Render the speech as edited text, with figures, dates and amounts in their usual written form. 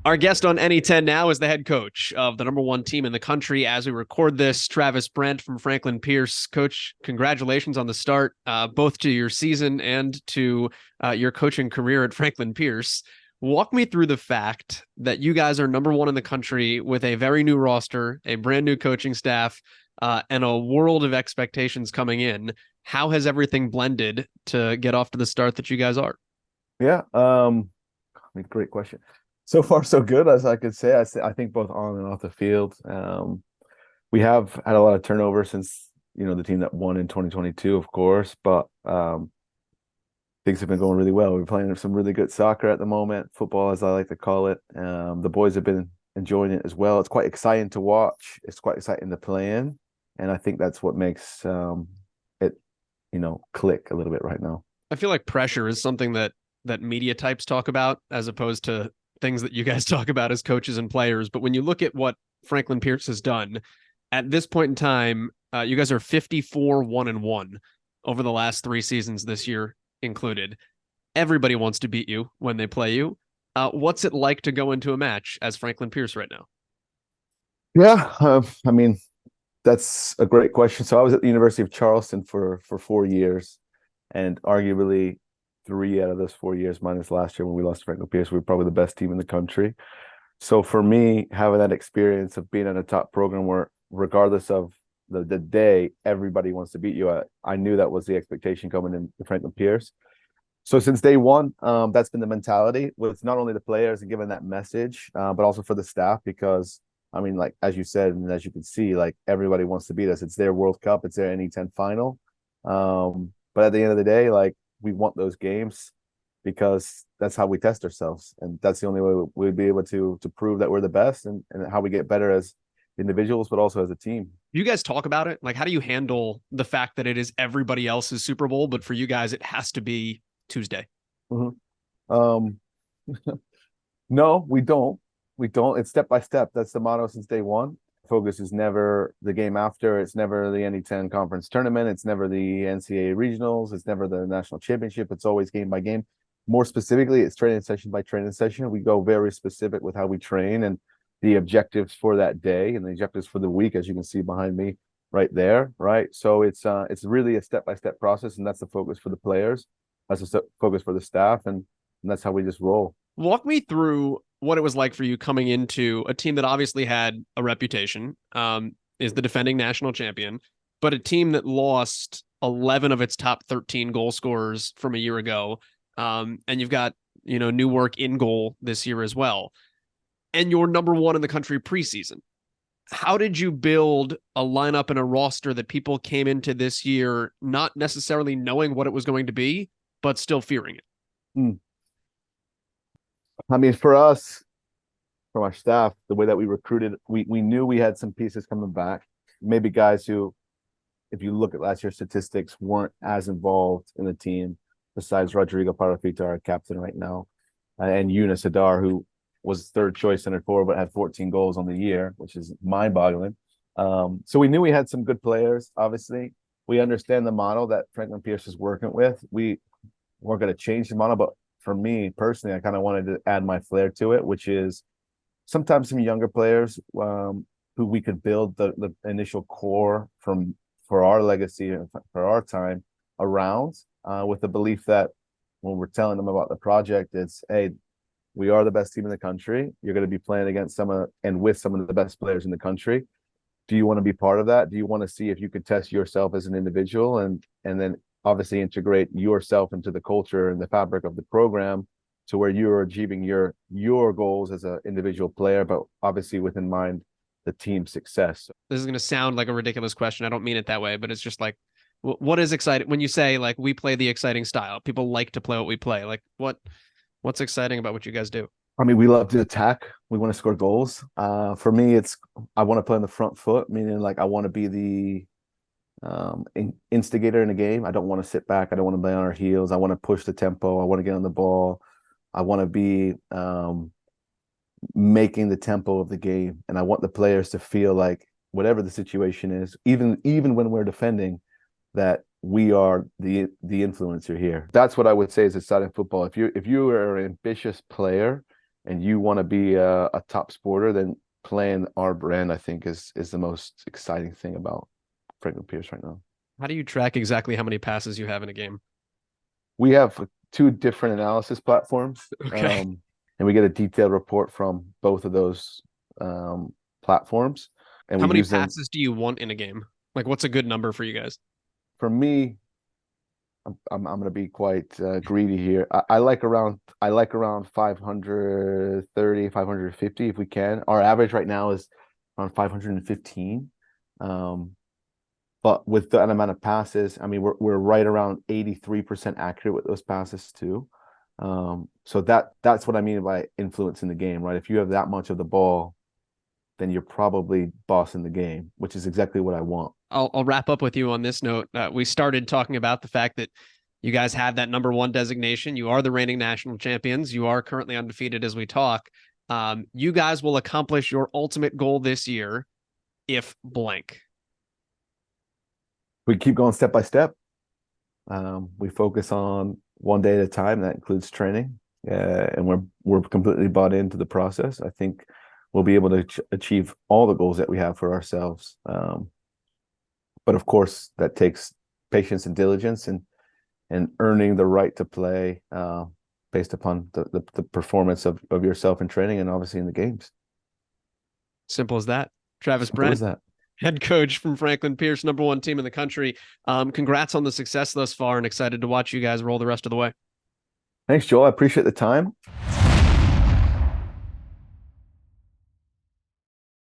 Our guest on NE10 now is the head coach of the number one team in the country as we record this, Travis Brent from Franklin Pierce. Coach, congratulations on the start, both to your season and to your coaching career at Franklin Pierce. Walk me through the fact that you guys are number one in the country with a very new roster, a brand new coaching staff, and a world of expectations coming in. How has everything blended to get off to the start that you guys are? Yeah, great question. So far, so good, as I could say. I think both on and off the field. We have had a lot of turnover since the team that won in 2022, of course, but things have been going really well. We're playing some really good soccer at the moment, football, as I like to call it. The boys have been enjoying it as well. It's quite exciting to watch. It's quite exciting to play in, and I think that's what makes it, click a little bit right now. I feel like pressure is something that media types talk about as opposed to things that you guys talk about as coaches and players. But when you look at what Franklin Pierce has done at this point in time, you guys are 54-1-1 over the last 3 seasons, this year included. Everybody wants to beat you when they play you. What's it like to go into a match as Franklin Pierce right now? Yeah, I mean, that's a great question. So I was at the University of Charleston for 4 years, and arguably 3 out of those 4 years, minus last year when we lost to Franklin Pierce, we were probably the best team in the country. So for me, having that experience of being in a top program where, regardless of the day, everybody wants to beat you, I knew that was the expectation coming in Franklin Pierce. So since day one, that's been the mentality with not only the players and giving that message, but also for the staff, because I mean, like as you said, and as you can see, like everybody wants to beat us. It's their World Cup, it's their NE10 final. But at the end of the day, like we want those games because that's how we test ourselves, and that's the only way we'll be able to prove that we're the best, and how we get better as individuals, but also as a team. You guys talk about it? Like, how do you handle the fact that it is everybody else's Super Bowl, but for you guys, it has to be Tuesday? Mhm. Um, no, we don't. We don't. It's step by step. That's the motto since day one. Focus is never the game after. It's never the NE10 conference tournament. It's never the NCAA regionals. It's never the national championship. It's always game by game. More specifically, it's training session by training session. We go very specific with how we train and the objectives for that day and the objectives for the week, as you can see behind me right there. Right. So it's really a step by step process, and that's the focus for the players. That's a focus for the staff, and that's how we just roll. Walk me through what it was like for you coming into a team that obviously had a reputation, is the defending national champion, but a team that lost 11 of its top 13 goal scorers from a year ago. And you've got, new work in goal this year as well. And you're number one in the country preseason. How did you build a lineup and a roster that people came into this year not necessarily knowing what it was going to be, but still fearing it? Hmm. I mean, for us, from our staff, the way that we recruited, we knew we had some pieces coming back. Maybe guys who, if you look at last year's statistics, weren't as involved in the team, besides Rodrigo Parafita, our captain right now, and Yunus Hadar, who was third choice center forward but had 14 goals on the year, which is mind-boggling. So we knew we had some good players. Obviously, we understand the model that Franklin Pierce is working with. We weren't going to change the model, but for me personally, I kind of wanted to add my flair to it, which is sometimes some younger players, who we could build the initial core from for our legacy and for our time around, with the belief that when we're telling them about the project, it's, hey, we are the best team in the country. You're going to be playing against and with some of the best players in the country. Do you want to be part of that? Do you want to see if you could test yourself as an individual, and then obviously integrate yourself into the culture and the fabric of the program to where you're achieving your goals as an individual player, but obviously within mind the team success. This is going to sound like a ridiculous question. I don't mean it that way, but it's just like, what is exciting when you say like we play the exciting style? People like to play what we play. Like what's exciting about what you guys do? I mean, we love to attack. We want to score goals. For me, I want to play on the front foot, meaning like I want to be the instigator in a game. I don't want to sit back. I don't want to play on our heels. I want to push the tempo. I want to get on the ball. I want to be making the tempo of the game, and I want the players to feel like whatever the situation is, even when we're defending, that we are the influencer here. That's what I would say is exciting football. If you are an ambitious player and you want to be a top sporter, then playing our brand, I think, is the most exciting thing about Franklin Pierce right now. How do you track exactly how many passes you have in a game? We have two different analysis platforms, Okay. and we get a detailed report from both of those platforms, and How we many use them. passes do you want in a game? Like, what's a good number for you guys? For me, I'm going to be quite greedy here. I like around 530, 550 if we can. Our average right now is around 515. But with the amount of passes, I mean, we're right around 83% accurate with those passes too. So that's what I mean by influence in the game, right? If you have that much of the ball, then you're probably bossing the game, which is exactly what I want. I'll wrap up with you on this note. We started talking about the fact that you guys have that number one designation. You are the reigning national champions. You are currently undefeated as we talk. You guys will accomplish your ultimate goal this year if blank. We keep going step by step. We focus on one day at a time. That includes training, and we're completely bought into the process. I think we'll be able to achieve all the goals that we have for ourselves. But of course, that takes patience and diligence, and earning the right to play based upon the performance of yourself in training and obviously in the games. Simple as that. Travis Simple Brent, as that. head coach from Franklin Pierce, number one team in the country. Congrats on the success thus far, and excited to watch you guys roll the rest of the way. Thanks, Joel. I appreciate the time.